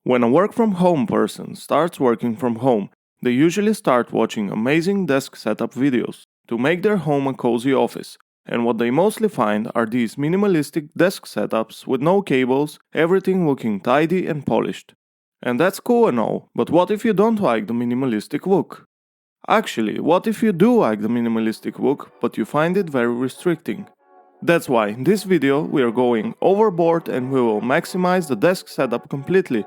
When a work-from-home person starts working from home, they usually start watching amazing desk setup videos to make their home a cozy office, and what they mostly find are these minimalistic desk setups with no cables, everything looking tidy and polished. And that's cool and all, but what if you don't like the minimalistic look? Actually, what if you do like the minimalistic look, but you find it very restricting? That's why in this video we are going overboard and we will maximize the desk setup completely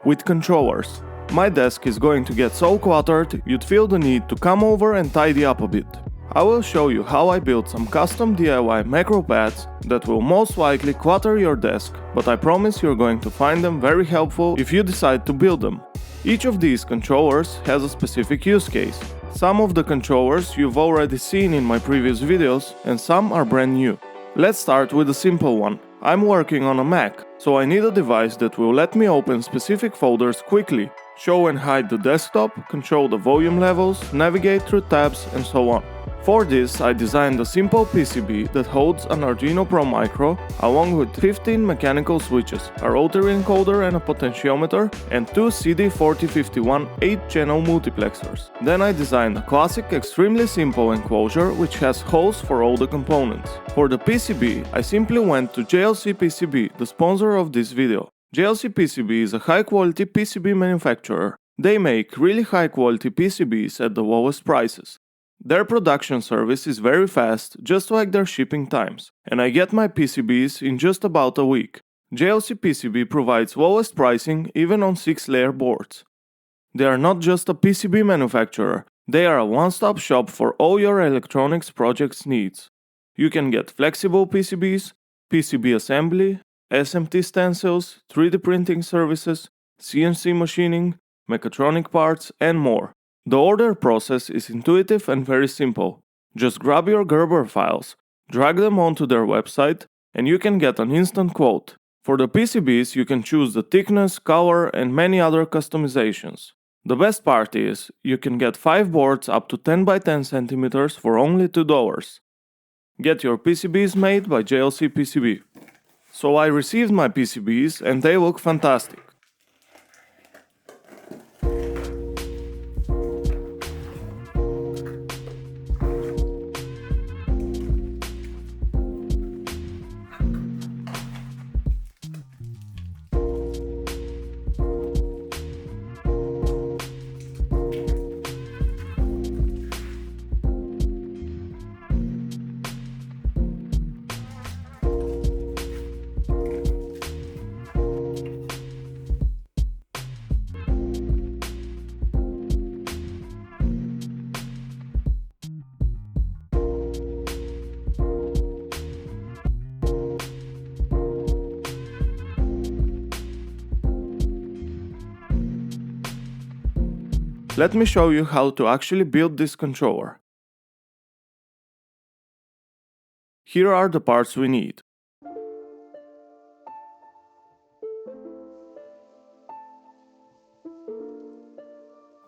with controllers. My desk is going to get so cluttered you'd feel the need to come over and tidy up a bit. I will show you how I built some custom DIY macropads that will most likely clutter your desk, but I promise you're going to find them very helpful if you decide to build them. Each of these controllers has a specific use case. Some of the controllers you've already seen in my previous videos and some are brand new. Let's start with a simple one. I'm working on a Mac, so I need a device that will let me open specific folders quickly, show and hide the desktop, control the volume levels, navigate through tabs, and so on. For this, I designed a simple PCB that holds an Arduino Pro Micro along with 15 mechanical switches, a rotary encoder and a potentiometer, and two CD4051 8-channel multiplexers. Then I designed a classic, extremely simple enclosure which has holes for all the components. For the PCB, I simply went to JLC PCB, the sponsor of this video. JLC PCB is a high-quality PCB manufacturer. They make really high-quality PCBs at the lowest prices. Their production service is very fast, just like their shipping times, and I get my PCBs in just about a week. JLC PCB provides lowest pricing even on 6-layer boards. They are not just a PCB manufacturer, they are a one-stop shop for all your electronics projects needs. You can get flexible PCBs, PCB assembly, SMT stencils, 3D printing services, CNC machining, mechatronic parts, and more. The order process is intuitive and very simple. Just grab your Gerber files, drag them onto their website, and you can get an instant quote. For the PCBs, you can choose the thickness, color, and many other customizations. The best part is, you can get 5 boards up to 10 by 10 cm for only $2. Get your PCBs made by JLC PCB. So I received my PCBs and they look fantastic. Let me show you how to actually build this controller. Here are the parts we need.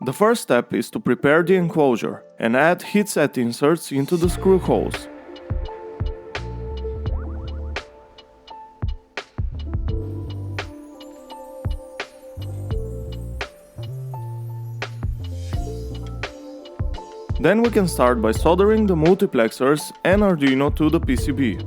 The first step is to prepare the enclosure and add heatset inserts into the screw holes. Then we can start by soldering the multiplexers and Arduino to the PCB.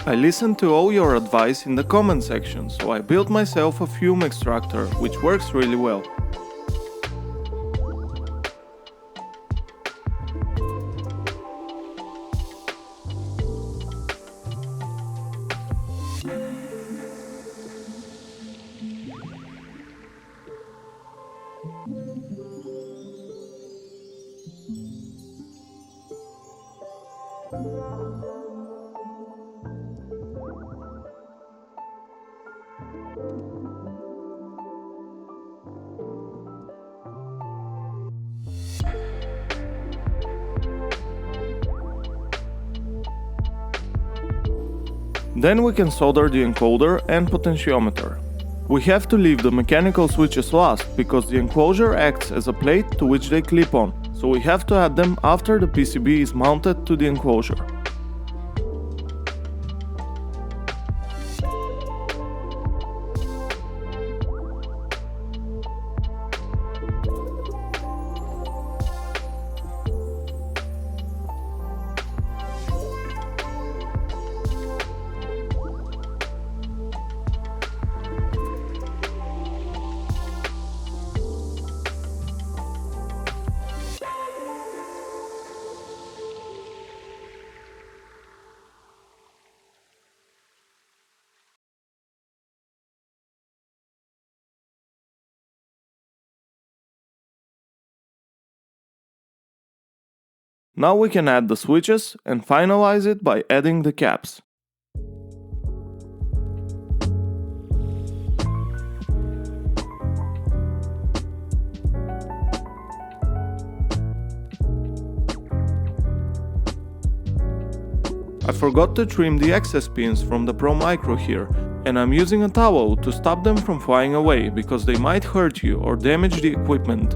I listened to all your advice in the comment section, so I built myself a fume extractor, which works really well. Then we can solder the encoder and potentiometer. We have to leave the mechanical switches last because the enclosure acts as a plate to which they clip on, so we have to add them after the PCB is mounted to the enclosure. Now we can add the switches and finalize it by adding the caps. I forgot to trim the excess pins from the Pro Micro here, and I'm using a towel to stop them from flying away because they might hurt you or damage the equipment.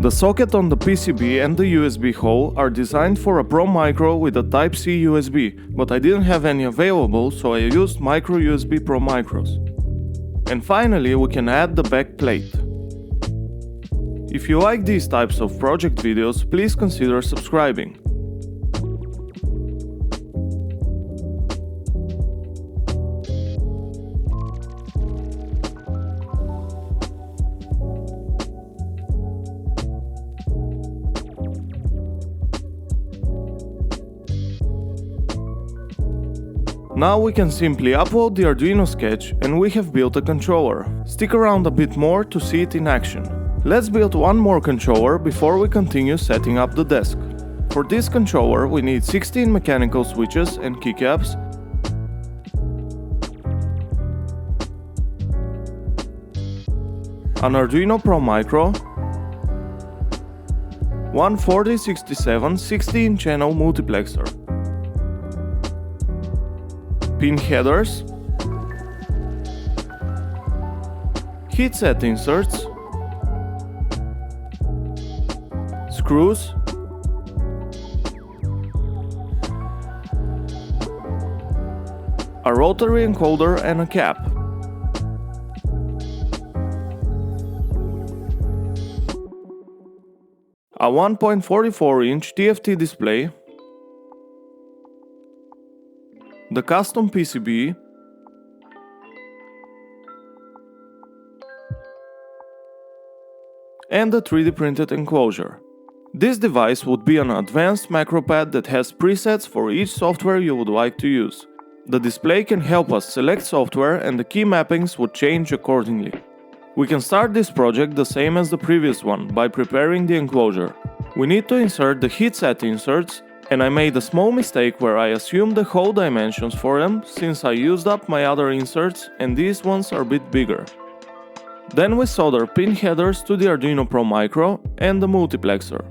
The socket on the PCB and the USB hole are designed for a Pro Micro with a Type-C USB, but I didn't have any available, so I used micro USB Pro Micros. And finally, we can add the back plate. If you like these types of project videos, please consider subscribing. Now we can simply upload the Arduino sketch and we have built a controller. Stick around a bit more to see it in action. Let's build one more controller before we continue setting up the desk. For this controller we need 16 mechanical switches and keycaps, an Arduino Pro Micro, one 4067 16-channel multiplexer, pin headers, headset inserts, screws, a rotary encoder and a cap. A 1.44-inch TFT display, the custom PCB, and the 3D printed enclosure. This device would be an advanced macropad that has presets for each software you would like to use. The display can help us select software and the key mappings would change accordingly. We can start this project the same as the previous one by preparing the enclosure. We need to insert the headset inserts, and I made a small mistake where I assumed the hole dimensions for them since I used up my other inserts and these ones are a bit bigger. Then we solder pin headers to the Arduino Pro Micro and the multiplexer.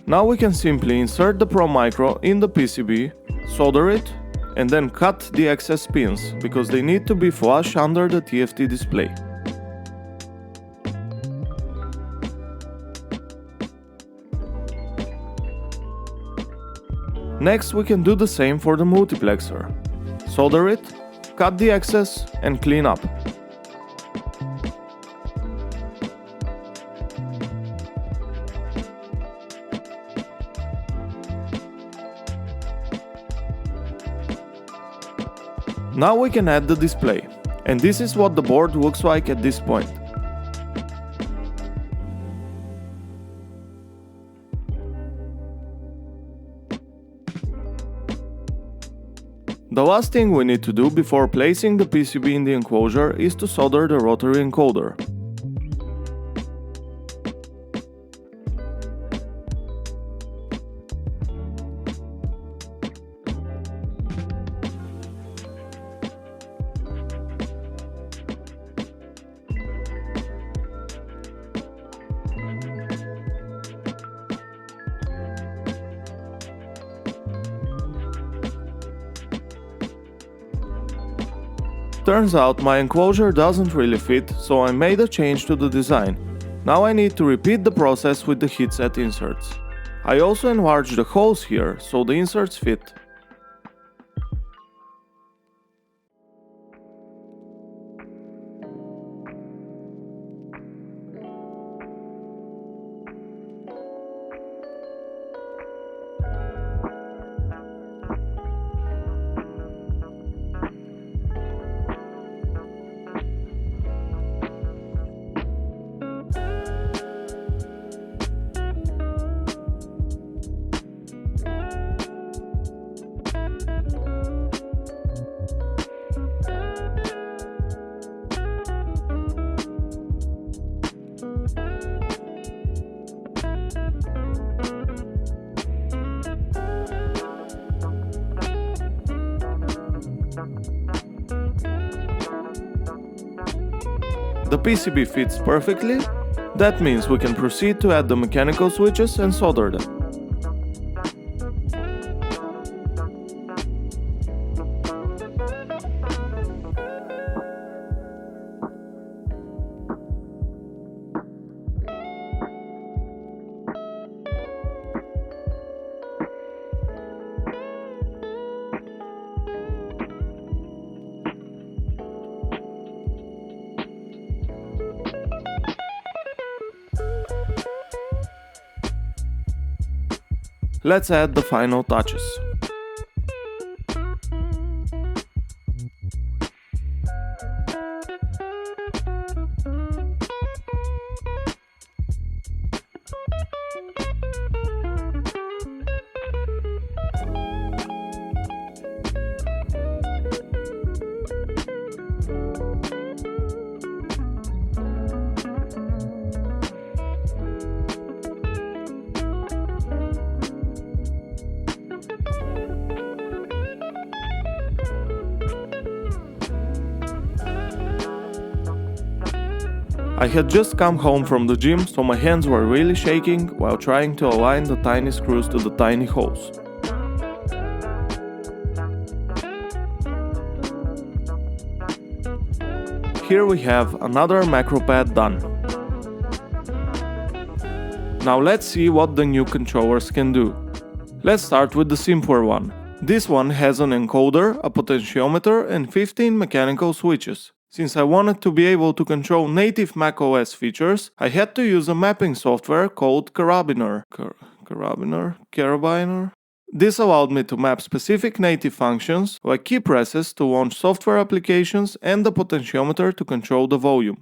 Now we can simply insert the Pro Micro in the PCB, solder it, and then cut the excess pins, because they need to be flush under the TFT display. Next we can do the same for the multiplexer. Solder it, cut the excess, and clean up. Now we can add the display, and this is what the board looks like at this point. The last thing we need to do before placing the PCB in the enclosure is to solder the rotary encoder. Turns out my enclosure doesn't really fit, so I made a change to the design. Now I need to repeat the process with the heatset inserts. I also enlarged the holes here, so the inserts fit. The PCB fits perfectly. That means we can proceed to add the mechanical switches and solder them. Let's add the final touches. I had just come home from the gym, so my hands were really shaking while trying to align the tiny screws to the tiny holes. Here we have another macropad done. Now let's see what the new controllers can do. Let's start with the simpler one. This one has an encoder, a potentiometer and 15 mechanical switches. Since I wanted to be able to control native macOS features, I had to use a mapping software called Carabiner. This allowed me to map specific native functions, like key presses to launch software applications and the potentiometer to control the volume.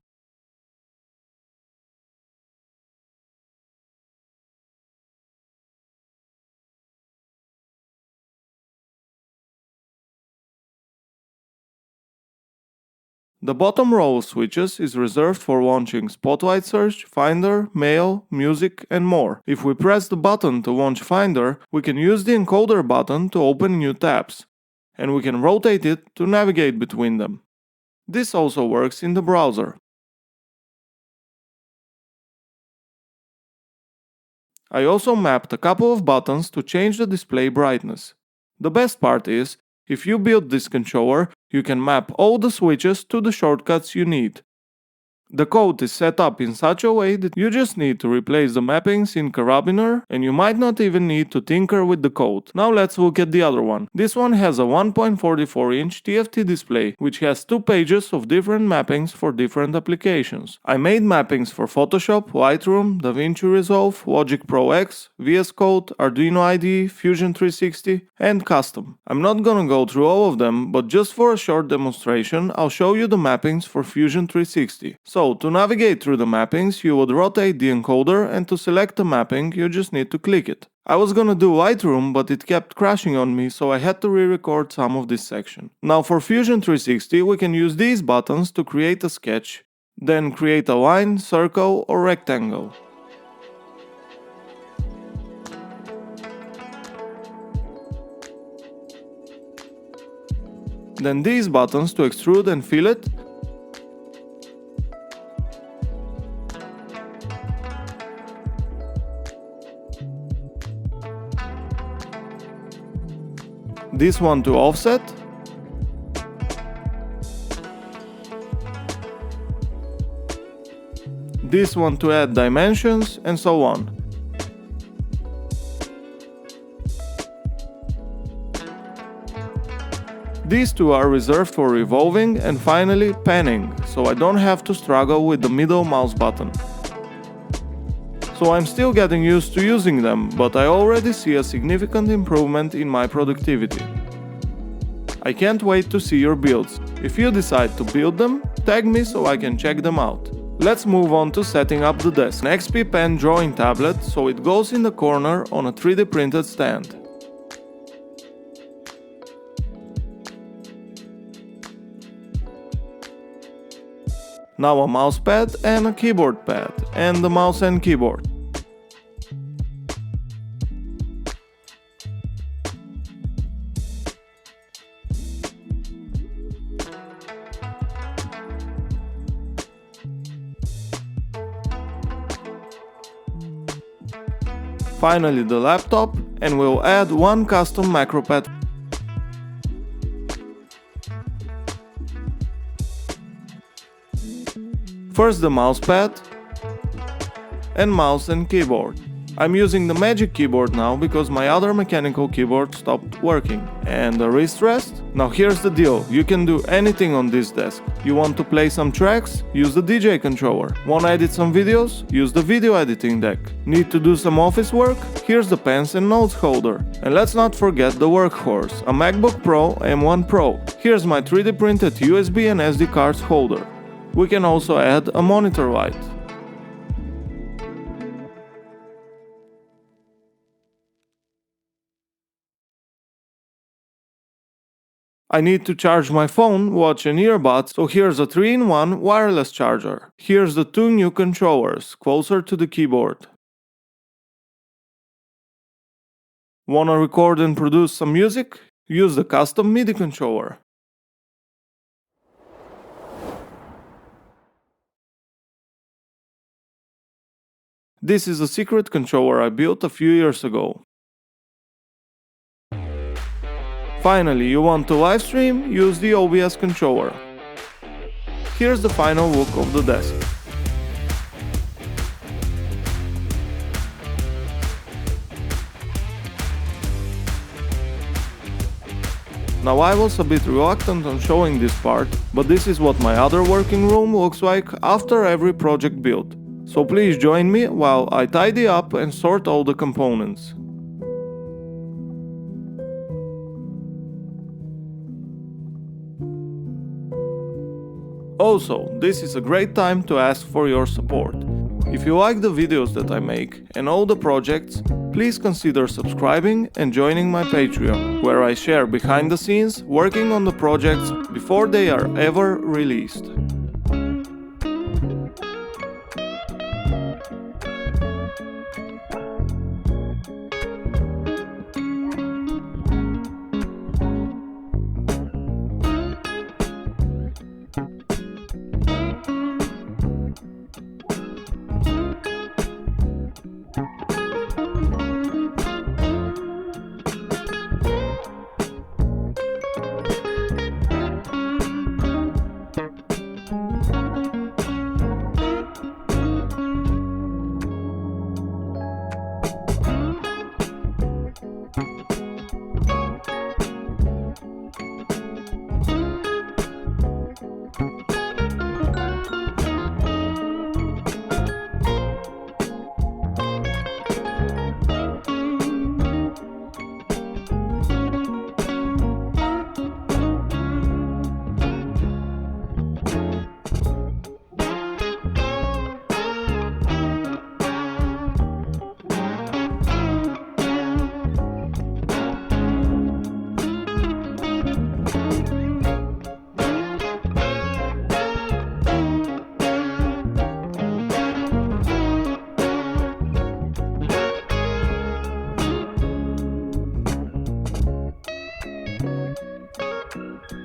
The bottom row of switches is reserved for launching Spotlight Search, Finder, Mail, Music, and more. If we press the button to launch Finder, we can use the encoder button to open new tabs, and we can rotate it to navigate between them. This also works in the browser. I also mapped a couple of buttons to change the display brightness. The best part is, if you build this controller, you can map all the switches to the shortcuts you need. The code is set up in such a way that you just need to replace the mappings in Carabiner, and you might not even need to tinker with the code. Now let's look at the other one. This one has a 1.44-inch TFT display, which has 2 pages of different mappings for different applications. I made mappings for Photoshop, Lightroom, DaVinci Resolve, Logic Pro X, VS Code, Arduino IDE, Fusion 360, and Custom. I'm not gonna go through all of them, but just for a short demonstration, I'll show you the mappings for Fusion 360. So So, to navigate through the mappings, you would rotate the encoder, and to select a mapping, you just need to click it. I was gonna do Lightroom, but it kept crashing on me, so I had to re-record some of this section. Now for Fusion 360, we can use these buttons to create a sketch, then create a line, circle or rectangle. Then these buttons to extrude and fillet. This one to offset. This one to add dimensions, and so on. These two are reserved for revolving, and finally panning, so I don't have to struggle with the middle mouse button. So I'm still getting used to using them, but I already see a significant improvement in my productivity. I can't wait to see your builds. If you decide to build them, tag me so I can check them out. Let's move on to setting up the desk. An XP Pen drawing tablet, so it goes in the corner on a 3D printed stand. Now a mouse pad and a keyboard pad, and the mouse and keyboard. Finally the laptop, and we'll add one custom macropad. First the mousepad and mouse and keyboard. I'm using the Magic Keyboard now because my other mechanical keyboard stopped working. And the wrist rest? Now here's the deal, you can do anything on this desk. You want to play some tracks? Use the DJ controller. Want to edit some videos? Use the video editing deck. Need to do some office work? Here's the pens and notes holder. And let's not forget the workhorse, a MacBook Pro M1 Pro. Here's my 3D printed USB and SD cards holder. We can also add a monitor light. I need to charge my phone, watch and earbuds, so here's a 3-in-1 wireless charger. Here's the two new controllers, closer to the keyboard. Wanna record and produce some music? Use the custom MIDI controller. This is a secret controller I built a few years ago. Finally, you want to live stream? Use the OBS controller. Here's the final look of the desk. Now I was a bit reluctant on showing this part, but this is what my other working room looks like after every project built. So please join me while I tidy up and sort all the components. Also, this is a great time to ask for your support. If you like the videos that I make and all the projects, please consider subscribing and joining my Patreon, where I share behind the scenes working on the projects before they are ever released.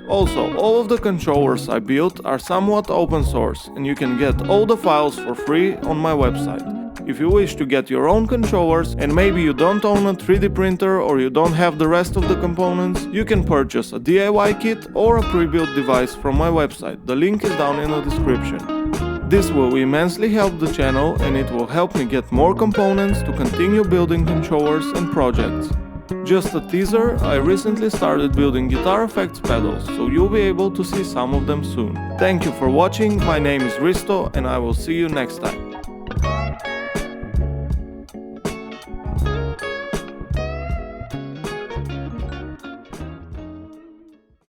Also, all of the controllers I built are somewhat open source, and you can get all the files for free on my website. If you wish to get your own controllers and maybe you don't own a 3D printer or you don't have the rest of the components, you can purchase a DIY kit or a pre-built device from my website. The link is down in the description. This will immensely help the channel and it will help me get more components to continue building controllers and projects. Just a teaser, I recently started building guitar effects pedals, so you'll be able to see some of them soon. Thank you for watching, my name is Risto and I will see you next time.